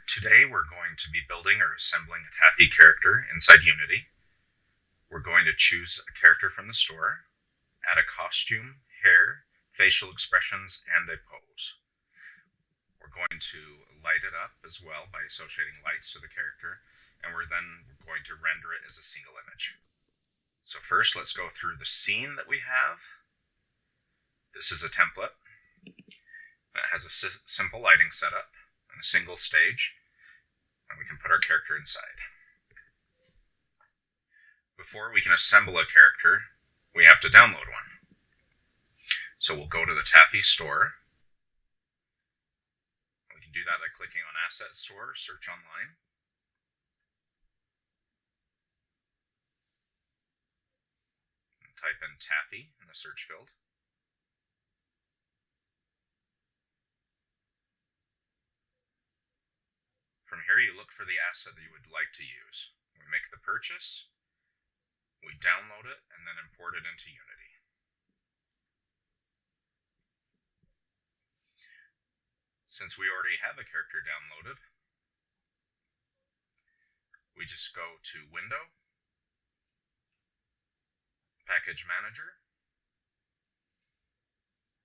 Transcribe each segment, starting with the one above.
Today we're going to be building or assembling a Tafi character inside Unity. We're going to choose a character from the store, add a costume, hair, facial expressions, and a pose. We're going to light it up as well by associating lights to the character, and we're then going to render it as a single image. So first, let's go through the scene that we have. This is a template that has a simple lighting setup and a single stage, and we can put our character inside. Before we can assemble a character, we have to download one. So we'll go to the Tafi store. We can do that by clicking on Asset Store, search online. And type in Tafi in the search field. From here, you look for the asset that you would like to use. We make the purchase, we download it, and then import it into Unity. Since we already have a character downloaded, we just go to Window, Package Manager,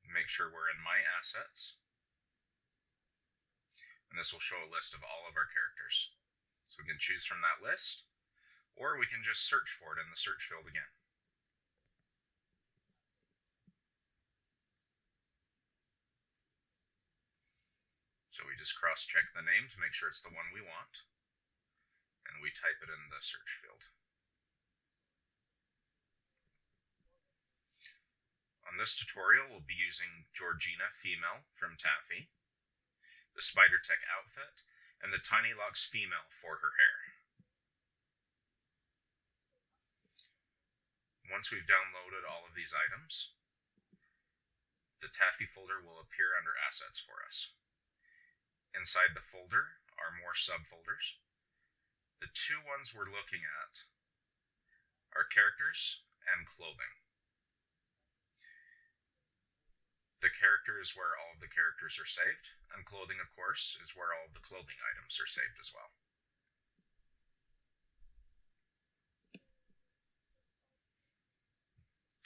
make sure we're in My Assets, and this will show a list of all of our characters. So we can choose from that list, or we can just search for it in the search field again. So we just cross-check the name to make sure it's the one we want, and we type it in the search field. On this tutorial, we'll be using Georgina Female from Tafi, the Spider Tech outfit, and the Tiny Locks Female for her hair. Once we've downloaded all of these items, the Tafi folder will appear under Assets for us. Inside the folder are more subfolders. The two ones we're looking at are characters and clothing. The character is where all of the characters are saved, and clothing, of course, is where all of the clothing items are saved as well.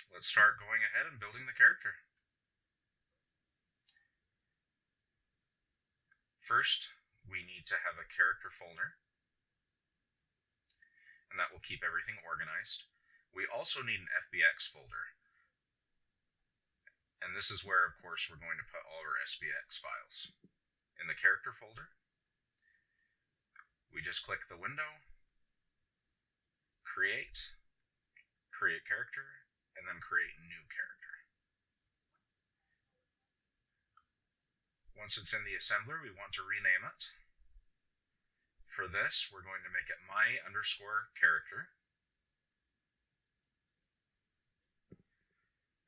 Let's start going ahead and building the character. First, we need to have a character folder, and that will keep everything organized. We also need an FBX folder. And this is where, of course, we're going to put all our SBX files. In the character folder, we just click the window, create character, and then create new character. Once it's in the assembler, we want to rename it. For this, we're going to make it my_character.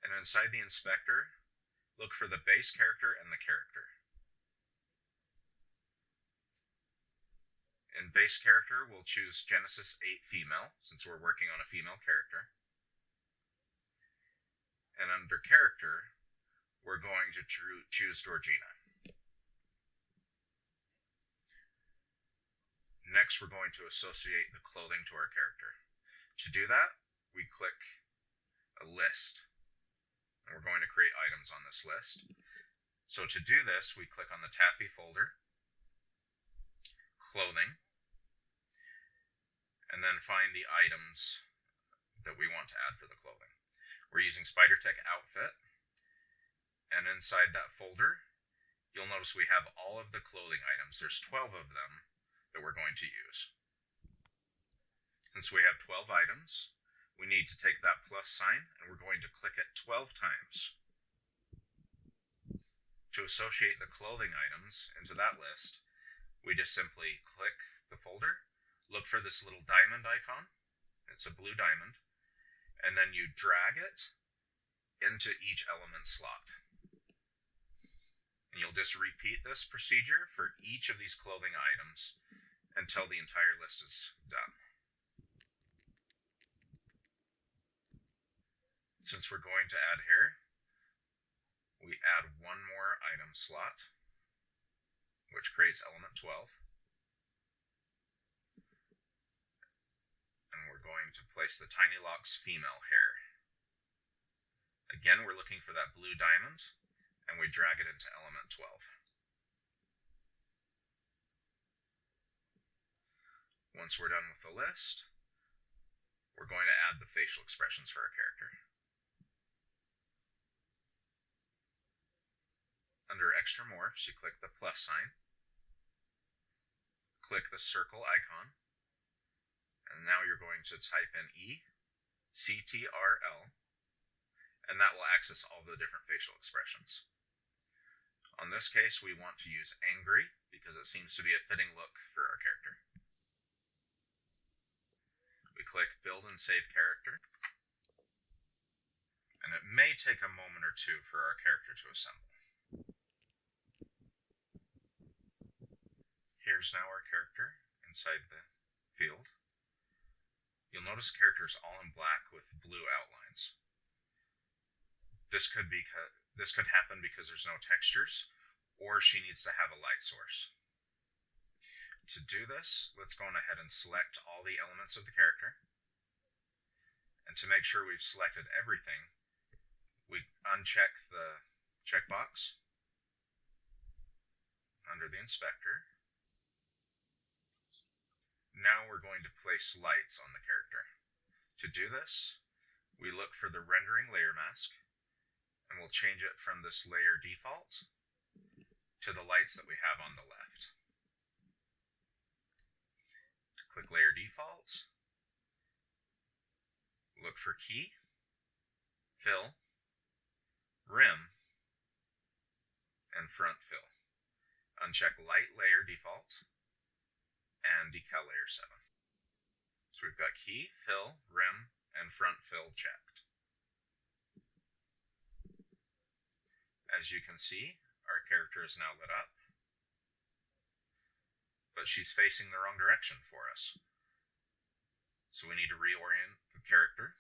And inside the inspector, look for the base character and the character. In base character, we'll choose Genesis 8 Female, since we're working on a female character. And under character, we're going to choose Georgina. Next, we're going to associate the clothing to our character. To do that, we click a list. And we're going to create items on this list. So to do this, we click on the Tafi folder, clothing, and then find the items that we want to add for the clothing. We're using Spider Tech outfit, and inside that folder, you'll notice we have all of the clothing items. There's 12 of them that we're going to use. Since we have 12 items, we need to take that plus sign, and we're going to click it 12 times. To associate the clothing items into that list, we just simply click the folder, look for this little diamond icon, it's a blue diamond, and then you drag it into each element slot. And you'll just repeat this procedure for each of these clothing items until the entire list is done. Since we're going to add hair, we add one more item slot, which creates element 12. going to place the Tiny Lock's female hair. Again, we're looking for that blue diamond, and we drag it into element 12. Once we're done with the list, we're going to add the facial expressions for our character. Under Extra Morphs, you click the plus sign, click the circle icon, and now you're going to type in ECTRL, and that will access all the different facial expressions. On this case, we want to use angry because it seems to be a fitting look for our character. We click Build and Save Character, and it may take a moment or two for our character to assemble. Here's now our character inside the field. You'll notice the character is all in black with blue outlines. This could happen because there's no textures, or she needs to have a light source. To do this, let's go on ahead and select all the elements of the character. And to make sure we've selected everything, we uncheck the checkbox under the inspector. Now we're going to place lights on the character. To do this, we look for the rendering layer mask, and we'll change it from this layer default to the lights that we have on the left. Click Layer Default, look for Key, Fill, Rim, and Front Fill. Uncheck Light Layer Default, and Decal Layer 7. So we've got Key, Fill, Rim, and Front Fill checked. As you can see, our character is now lit up, but she's facing the wrong direction for us. So we need to reorient the character.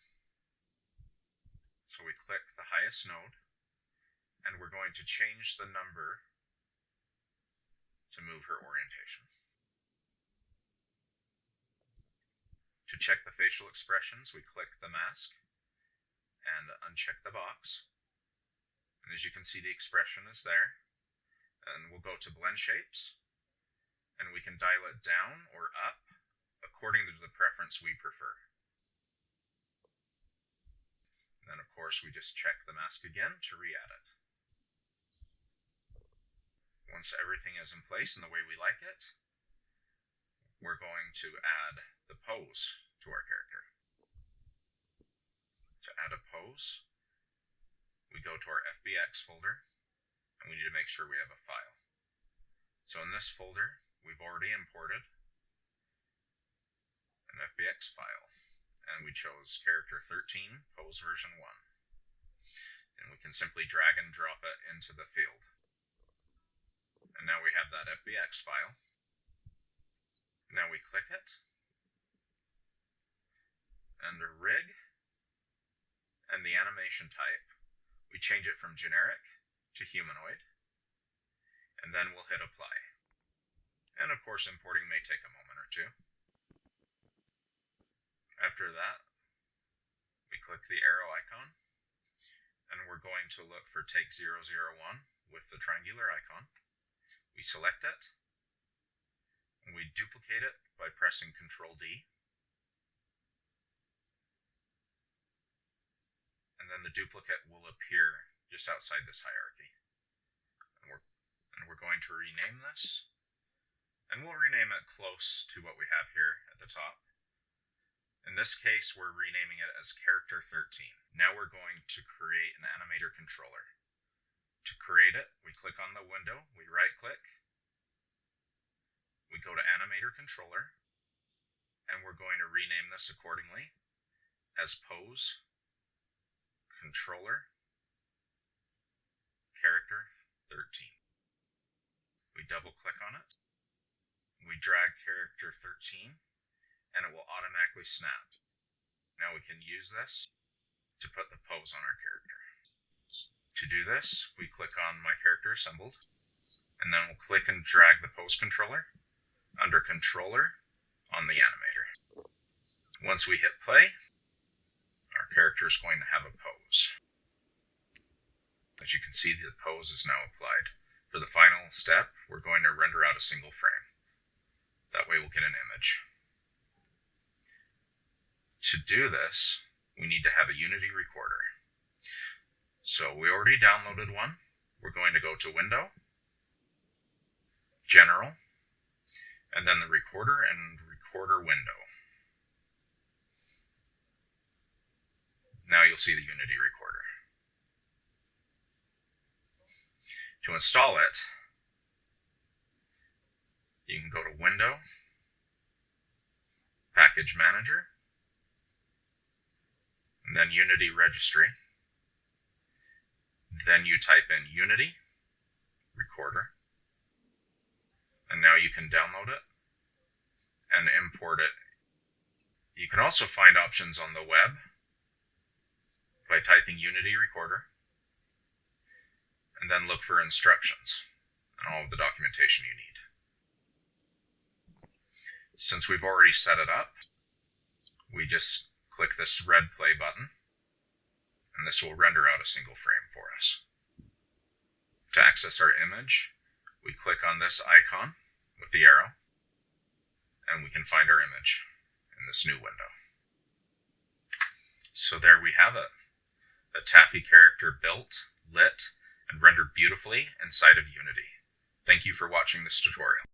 So we click the highest node, and we're going to change the number to move her orientation. To check the facial expressions, we click the mask and uncheck the box. And as you can see, the expression is there. And we'll go to Blend Shapes, and we can dial it down or up according to the preference we prefer. And then, of course, we just check the mask again to re-add it. Once everything is in place in the way we like it, we're going to add the pose to our character. To add a pose, we go to our FBX folder, and we need to make sure we have a file. So in this folder, we've already imported an FBX file, and we chose character 13, pose version 1. And we can simply drag and drop it into the field. And now we have that FBX file. Now we click it. Under Rig and the animation type, we change it from generic to humanoid, and then we'll hit apply. And of course, importing may take a moment or two. After that, we click the arrow icon, and we're going to look for Take 001 with the triangular icon. We select it, and we duplicate it by pressing Ctrl D. And then the duplicate will appear just outside this hierarchy. And we're going to rename this, and we'll rename it close to what we have here at the top. In this case, we're renaming it as character 13. Now we're going to create an animator controller. To create it, we click on the window, we right click, we go to animator controller, and we're going to rename this accordingly as pose controller character 13. We double click on it, we drag character 13, and it will automatically snap. Now we can use this to put the pose on our character. To do this, we click on My Character Assembled, and then we'll click and drag the pose controller under Controller on the animator. Once we hit play, our character is going to have a pose. As you can see, the pose is now applied. For the final step, we're going to render out a single frame. That way we'll get an image. To do this, we need to have a Unity recorder. So we already downloaded one. We're going to go to Window, General, and then the Recorder and Recorder window. Now you'll see the Unity recorder. To install it, you can go to Window, Package Manager, and then Unity Registry. Then you type in Unity Recorder, and now you can download it and import it. You can also find options on the web by typing Unity Recorder, and then look for instructions and all of the documentation you need. Since we've already set it up, we just click this red play button, and this will render out a single frame for us. To access our image, we click on this icon with the arrow, and we can find our image in this new window. So there we have it. A Tafi character built, lit, and rendered beautifully inside of Unity. Thank you for watching this tutorial.